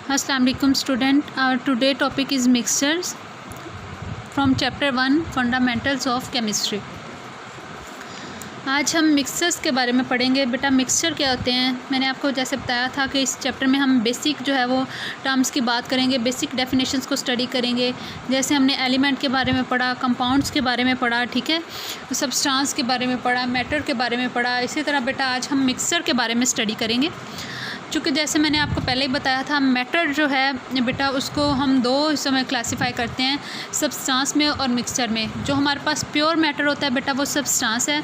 अस्सलाम वालेकुम student, our today topic is mixtures from chapter 1 fundamentals of chemistry. आज हम मिक्सचर्स के बारे में पढ़ेंगे। बेटा मिक्सचर क्या होते हैं, मैंने आपको जैसे बताया था कि इस चैप्टर में हम बेसिक जो है वो टर्म्स की बात करेंगे, बेसिक डेफिनेशंस को स्टडी करेंगे। जैसे हमने एलिमेंट के बारे में पढ़ा, कंपाउंड्स के बारे में पढ़ा, ठीक है, सब्सटेंस के बारे में पढ़ा, मैटर के बारे में पढ़ा। इसी तरह बेटा आज हम मिक्सचर के बारे में स्टडी करेंगे। चूँकि जैसे मैंने आपको पहले ही बताया था, मैटर जो है बेटा उसको हम दो हिस्सों में क्लासीफाई करते हैं, सब्सटेंस में और मिक्सचर में। जो हमारे पास प्योर मैटर होता है बेटा वो सब्सटेंस है,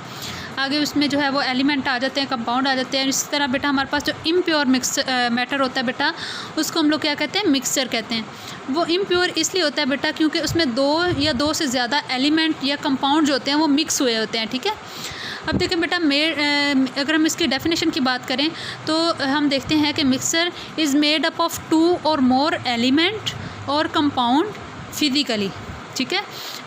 आगे उसमें जो है वो एलिमेंट आ जाते हैं, कंपाउंड आ जाते हैं। इसी तरह बेटा हमारे पास जो इम्प्योर मैटर होता है बेटा उसको हम लोग क्या कहते हैं, मिक्सचर कहते हैं। वो इम्प्योर इसलिए होता है बेटा क्योंकि उसमें दो से ज़्यादा एलिमेंट या कंपाउंड जो होते हैं वो मिक्स हुए होते हैं, ठीक है। अब देखिए बेटा अगर हम इसकी डेफिनेशन की बात करें तो हम देखते हैं कि mixture is made up of 2 और मोर एलिमेंट और कंपाउंड फिज़िकली, ठीक है।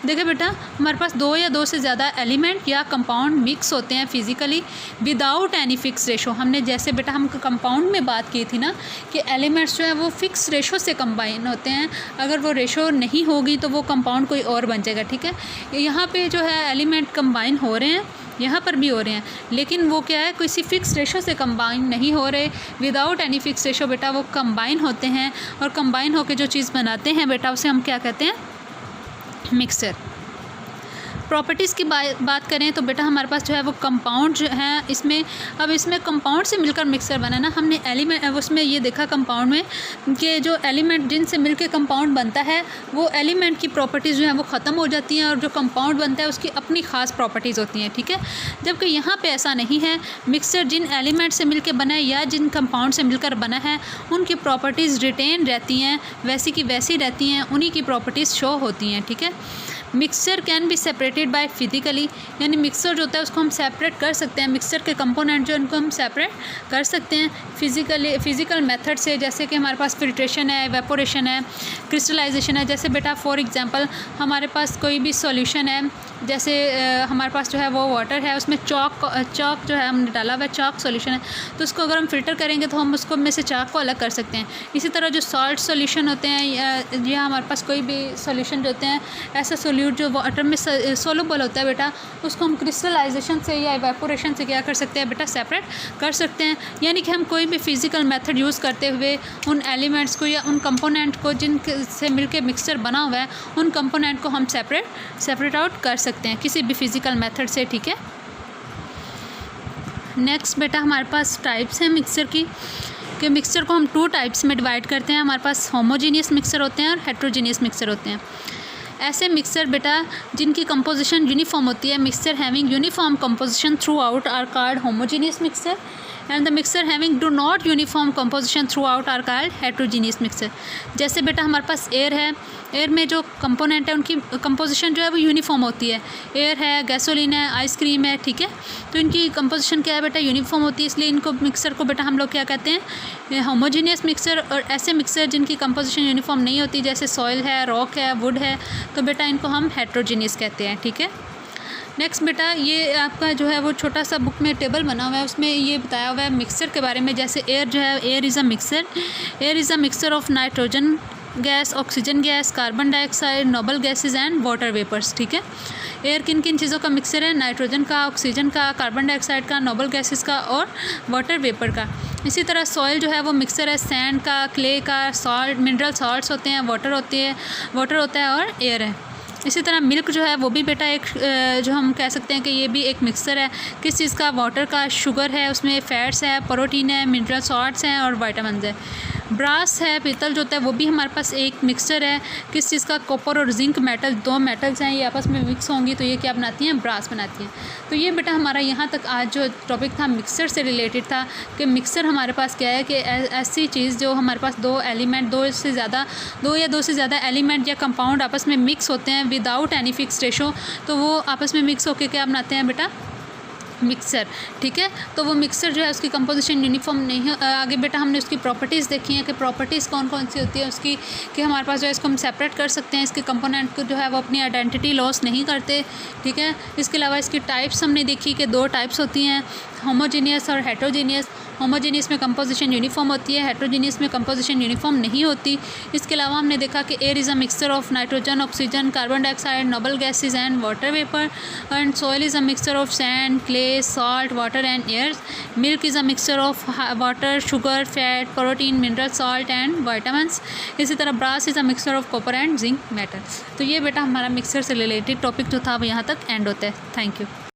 देखिए बेटा हमारे पास 2 या 2 से ज़्यादा एलिमेंट या कंपाउंड मिक्स होते हैं physically without any fix ratio. हमने जैसे बेटा हम कंपाउंड में बात की थी ना कि एलिमेंट्स जो है वो फिक्स रेशो से कंबाइन होते हैं, अगर वो रेशो नहीं होगी तो वो कंपाउंड कोई और बन जाएगा, ठीक है। यहाँ पे जो है एलिमेंट कंबाइन हो रहे हैं, यहाँ पर भी हो रहे हैं, लेकिन वो क्या है किसी फिक्स रेशो से कंबाइन नहीं हो रहे। विदाउट एनी फिक्स रेशो बेटा वो कंबाइन होते हैं, और कंबाइन होकर जो चीज़ बनाते हैं बेटा उसे हम क्या कहते हैं, मिक्सचर। प्रॉपर्टीज़ की बात करें तो बेटा हमारे पास जो है वो कंपाउंड जो है, इसमें कंपाउंड से मिलकर मिक्सचर बना ना। हमने एलिमेंट उसमें ये देखा कंपाउंड में कि जो एलिमेंट जिनसे मिलकर कंपाउंड बनता है वो एलिमेंट की प्रॉपर्टीज़ जो है वो ख़त्म हो जाती हैं, और जो कंपाउंड बनता है उसकी अपनी ख़ास प्रॉपर्टीज़ होती हैं, ठीक है। जबकि यहाँ पे ऐसा नहीं है। मिक्सचर जिन एलिमेंट से मिलकर बना है या जिन कंपाउंड से मिलकर बना है उनकी प्रॉपर्टीज़ रिटेन रहती हैं, वैसी की वैसी रहती हैं, उन्हीं की प्रॉपर्टीज़ शो होती हैं, ठीक है। Mixture can be separated by physically, यानी मिक्सचर जो होता है उसको हम सेपरेट कर सकते हैं। मिक्सचर के कंपोनेंट जो उनको हम सेपरेट कर सकते हैं फिज़िकल मेथड से, जैसे कि हमारे पास फिल्ट्रेशन है, एवेपोरेशन है, क्रिस्टलाइजेशन है। जैसे बेटा फॉर एग्जांपल हमारे पास कोई भी सॉल्यूशन है, जैसे हमारे पास जो है वो वाटर है, उसमें चॉक जो है हमने डाला हुआ है, चॉक सॉल्यूशन है, तो उसको अगर हम फ़िल्टर करेंगे तो हम उसको में से चॉक को अलग कर सकते हैं। इसी तरह जो सॉल्ट सॉल्यूशन होते हैं या हमारे पास कोई भी सॉल्यूशन जो होते हैं, ऐसा सोल्यूट जो वाटर में सोलूबल होता है बेटा उसको हम क्रिस्टलाइजेशन से या एवेपोरेशन से क्या कर सकते हैं बेटा, सेपरेट कर सकते हैं। यानी कि हम कोई भी फिज़िकल मेथड यूज़ करते हुए उन एलिमेंट्स को या उन कंपोनेंट को जिनसे मिलकर मिक्सचर बना हुआ है उन कंपोनेंट को हम सेपरेट आउट कर सकते हैं किसी भी फिज़िकल मेथड से, ठीक है। नेक्स्ट बेटा हमारे पास टाइप्स हैं मिक्सचर की, कि मिक्सचर को हम 2 टाइप्स में डिवाइड करते हैं। हमारे पास होमोजीनियस मिक्सचर होते हैं और हेट्रोजीनियस मिक्सचर होते हैं। ऐसे मिक्सचर बेटा जिनकी कंपोजिशन यूनिफॉर्म होती है, mixture having uniform composition throughout are called homogeneous mixture, and the mixture having do not uniform composition throughout are called heterogeneous mixture. जैसे बेटा हमारे पास एयर है, एयर में जो कंपोनेंट है उनकी कंपोजिशन जो है वो यूनिफॉर्म होती है। एयर है, गैसोलीन है, आइसक्रीम है, ठीक है, तो इनकी कंपोजिशन क्या है बेटा, यूनिफॉर्म होती है, इसलिए इनको मिक्सचर को बेटा हम लोग क्या कहते हैं, होमोजीनियस मिक्सचर। और ऐसे मिक्सचर जिनकी कंपोजिशन यूनिफॉर्म नहीं होती, जैसे सॉइल है, रॉक है, वुड है, तो बेटा इनको हम हेट्रोजीनियस कहते हैं, ठीक है। नेक्स्ट बेटा ये आपका जो है वो छोटा सा बुक में टेबल बना हुआ है, उसमें ये बताया हुआ है मिक्सचर के बारे में। जैसे एयर जो है, air is a mixture of nitrogen gas, oxygen gas, carbon dioxide, noble gases and water vapours, ठीक है। एयर किन किन चीज़ों का मिक्सचर है, नाइट्रोजन का, ऑक्सीजन का, कार्बन डाइऑक्साइड का, नोबल गैसेज का और वाटर वेपर का। इसी तरह सॉइल जो है वो मिक्सचर है सैंड का, क्ले का, सॉल्ट, मिनरल सॉल्ट्स होते हैं, वाटर होता है और एयर है। इसी तरह मिल्क जो है वो भी बेटा एक जो हम कह सकते हैं कि ये भी एक मिक्सचर है। किस चीज़ का, वाटर का, शुगर है, उसमें फैट्स है, प्रोटीन है, मिनरल सॉल्ट्स हैं और विटामिन्स है। ब्रास है, पीतल जो होता है वो भी हमारे पास एक मिक्सचर है। किस चीज़ का, कॉपर और जिंक मेटल, 2 मेटल्स हैं, ये आपस में मिक्स होंगी तो ये क्या बनाती हैं, ब्रास बनाती हैं। तो ये बेटा हमारा यहाँ तक आज जो टॉपिक था मिक्सचर से रिलेटेड था, कि मिक्सचर हमारे पास क्या है कि ऐसी चीज़ जो हमारे पास 2 या 2 से ज़्यादा एलिमेंट या कंपाउंड आपस में मिक्स होते हैं विदाउट एनी फिक्स रेशो, तो वो आपस में मिक्स होकर क्या बनाते हैं बेटा, मिक्सचर, ठीक है। तो वो मिक्सचर जो है उसकी कंपोजिशन यूनिफॉर्म नहीं है। आगे बेटा हमने उसकी प्रॉपर्टीज़ देखी हैं कि प्रॉपर्टीज़ कौन कौन सी होती है उसकी, कि हमारे पास जो है इसको हम सेपरेट कर सकते हैं, इसके कंपोनेंट को जो है वो अपनी आइडेंटिटी लॉस नहीं करते, ठीक है। इसके अलावा इसकी टाइप्स हमने देखी कि 2 टाइप्स होती हैं, होमोजीनियस और हेट्रोजीनियस। होमोजीनियस में कंपोजिशन यूनिफॉर्म होती है, हेट्रोजीनियस में कंपोजिशन यूनिफॉर्म नहीं होती। इसके अलावा हमने देखा कि air is a mixture of nitrogen, oxygen, carbon dioxide, noble gases and water vapour, and soil is a mixture of sand, clay, salt, water and air. Milk is a mixture of water, sugar, fat, protein, mineral, salt and vitamins. इसी तरह brass is a mixture of copper and zinc metal. तो ये बेटा हमारा mixture से related topic जो था वो यहाँ तक एंड होता है। Thank you.